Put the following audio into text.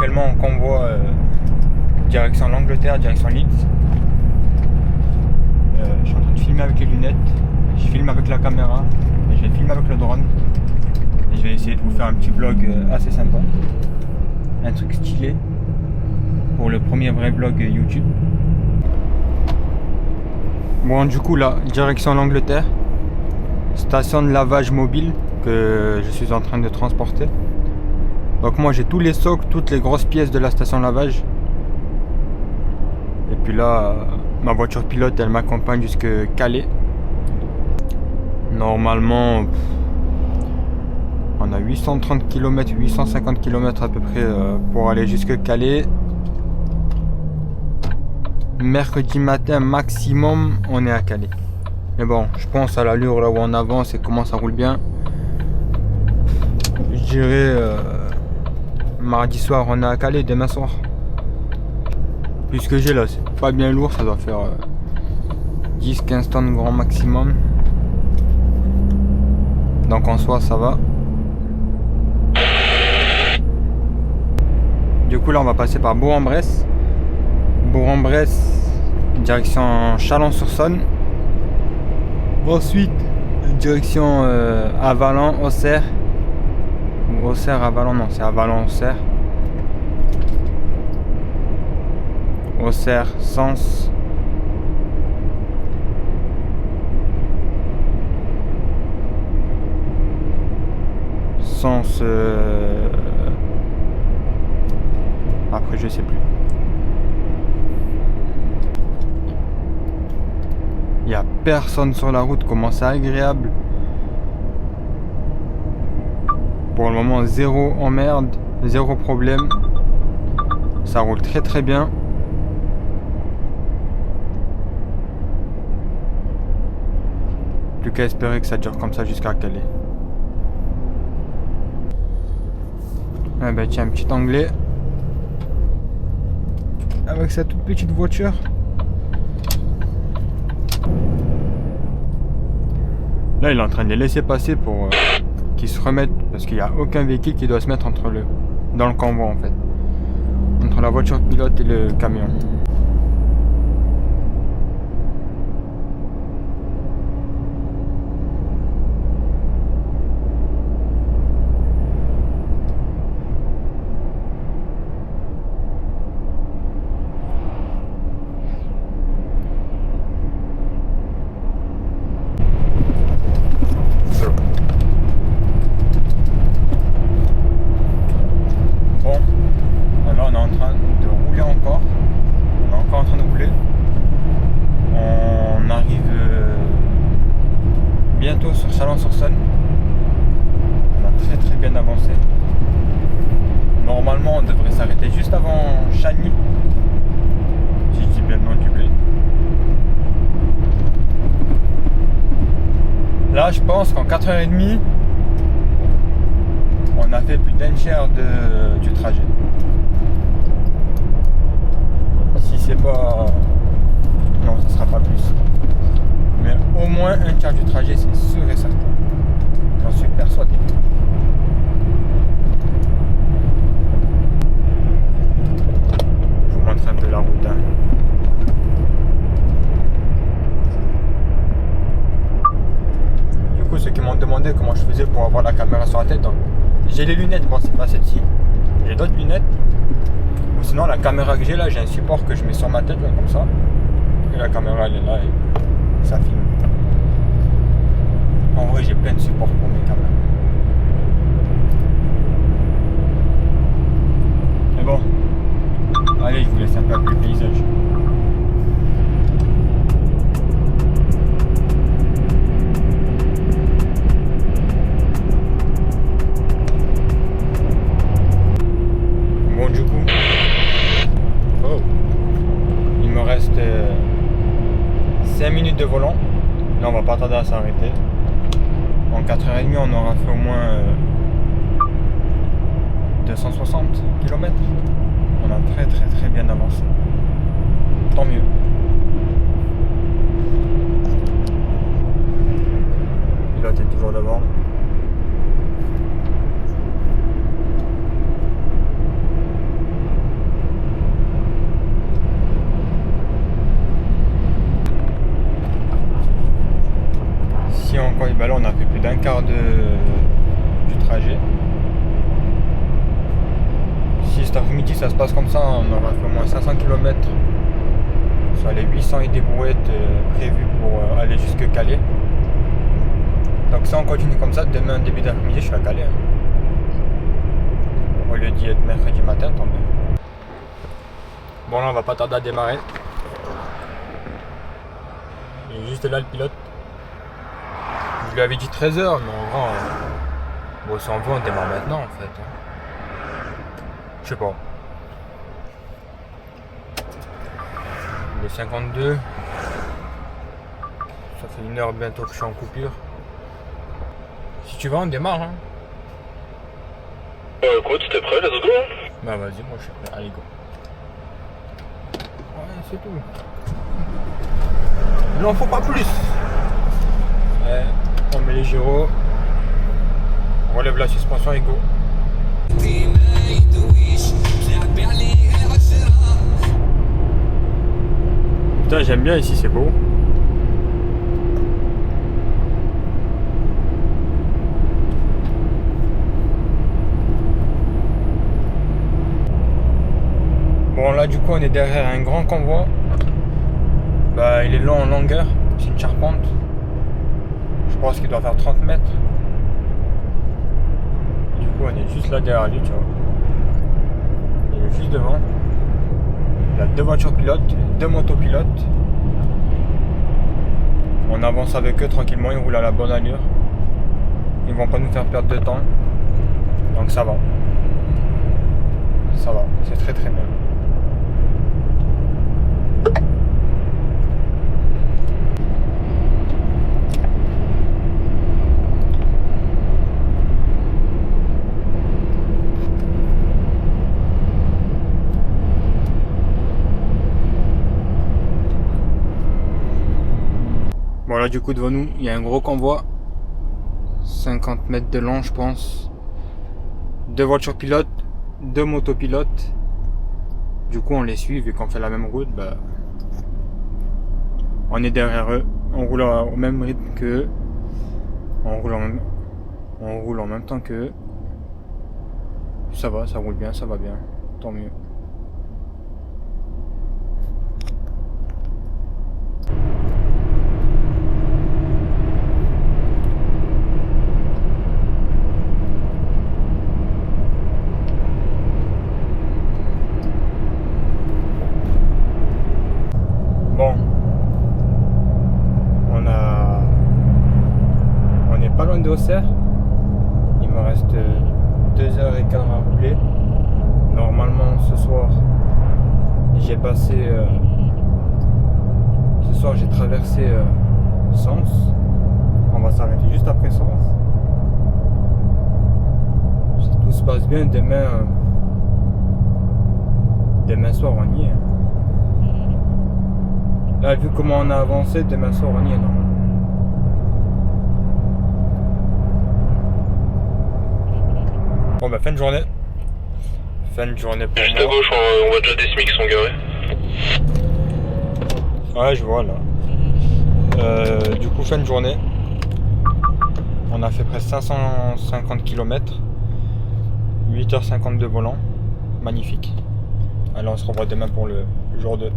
actuellement en convoi direction l'Angleterre, direction Leeds. Je suis en train de filmer avec les lunettes, je filme avec la caméra et je vais filmer avec le drone. Et je vais essayer de vous faire un petit vlog assez sympa. Un truc stylé pour le premier vrai vlog YouTube. Bon, du coup là, direction l'Angleterre. Station de lavage mobile que je suis en train de transporter. Donc moi j'ai tous les socles, toutes les grosses pièces de la station de lavage. Et puis là, ma voiture pilote elle m'accompagne jusque Calais. Normalement, on a 830 km, 850 km à peu près pour aller jusque Calais. Mercredi matin maximum, on est à Calais. Mais bon, je pense à l'allure là où on avance et comment ça roule bien. Je dirais mardi soir on est à Calais, demain soir. Puisque j'ai là, c'est pas bien lourd, ça doit faire 10-15 tonnes grand maximum. Donc en soi ça va. Du coup là on va passer par Bourg-en-Bresse. Bourg-en-Bresse, direction Chalon-sur-Saône. Ensuite, direction Avallon, Auxerre. Ou Auxerre, Avallon, non, c'est Avallon, Auxerre. Auxerre, Sens. Sens. Après, je sais plus. Il n'y a personne sur la route, comment c'est agréable. Pour le moment, zéro emmerde, zéro problème. Ça roule très très bien. Plus qu'à espérer que ça dure comme ça jusqu'à Calais. Ah bah tiens, un petit anglais. Avec sa toute petite voiture. Là, il est en train de les laisser passer pour qu'ils se remettent, parce qu'il n'y a aucun véhicule qui doit se mettre dans le convoi en fait, entre la voiture pilote et le camion. Bientôt sur Chalon-sur-Saône. On a très très bien avancé. Normalement on devrait s'arrêter juste avant Chagny, si je dis bien le nom du blé. Là je pense qu'en 4h30 on a fait plus d'un tiers du trajet. Si c'est pas... non, ce sera pas plus. Mais au moins un tiers du trajet, c'est sûr et certain. J'en suis persuadé. Je vous montre un peu la route. Du coup, ceux qui m'ont demandé comment je faisais pour avoir la caméra sur la tête, donc, j'ai les lunettes, bon c'est pas celle-ci. J'ai d'autres lunettes. Ou sinon la caméra que j'ai là, j'ai un support que je mets sur ma tête là, comme ça. Et la caméra elle est là et ça filme. En vrai j'ai plein de supports pour mes caméras. Mais bon. Allez, je vous laisse un peu avec le paysage. Bon du coup. Oh. Il me reste 5 minutes de volant. Là on va pas tarder à s'arrêter. En 4h30 on aura fait au moins 260 km. On a très très très bien avancé. Tant mieux. Le pilote est toujours devant. Ici encore, ben là, on a fait plus d'un quart du trajet. Si cet après-midi ça se passe comme ça, on aura fait au moins 500 km sur les 800 et des brouettes prévues pour aller jusque Calais. Donc si on continue comme ça, demain début d'après-midi je suis à Calais. Au lieu d'y être mercredi matin, tant mieux. Bon là on va pas tarder à démarrer. Il est juste là le pilote. Je lui avais dit 13h, mais en vrai, bon si on veut on démarre maintenant en fait. Je sais pas. Il est 52. Ça fait 1 heure bientôt que je suis en coupure. Si tu veux on démarre hein. Écoute, t'es prêt, let's go. Bah vas-y, moi je suis prêt, allez go. Ouais, c'est tout. Il n'en faut pas plus. Ouais, on met les gyros. On relève la suspension et go. Putain, j'aime bien ici, c'est beau. Bon là du coup on est derrière un grand convoi. Bah il est long en longueur, c'est une charpente. Je pense qu'il doit faire 30 mètres. Du coup on est juste là derrière lui, tu vois. Il est juste devant. Il y a 2 voitures pilotes, 2 motopilotes. On avance avec eux tranquillement, ils roulent à la bonne allure. Ils vont pas nous faire perdre de temps. Donc ça va. Ça va, c'est très très bien. Bon là du coup devant nous il y a un gros convoi, 50 mètres de long je pense, 2 voitures pilotes, 2 motopilotes. Du coup on les suit vu qu'on fait la même route, bah, on est derrière eux, on roule au même rythme qu'eux, on roule en même temps qu'eux. Ça va, ça roule bien, ça va bien, tant mieux. Bon, on n'est pas loin de Auxerre. Il me reste 2h15 à rouler. Normalement ce soir j'ai passé ce soir j'ai traversé Sens. On va s'arrêter juste après Sens. Si tout se passe bien, demain soir on y est. Là, vu comment on a avancé, demain soir on y est normalement. Bon bah fin de journée. Fin de journée pour Juste moi. à gauche, on voit déjà des SMIC qui sont garés. Ouais, je vois là. Du coup, fin de journée. On a fait presque 550 km. 8h50 de volant. Magnifique. Alors on se revoit demain pour le jour 2.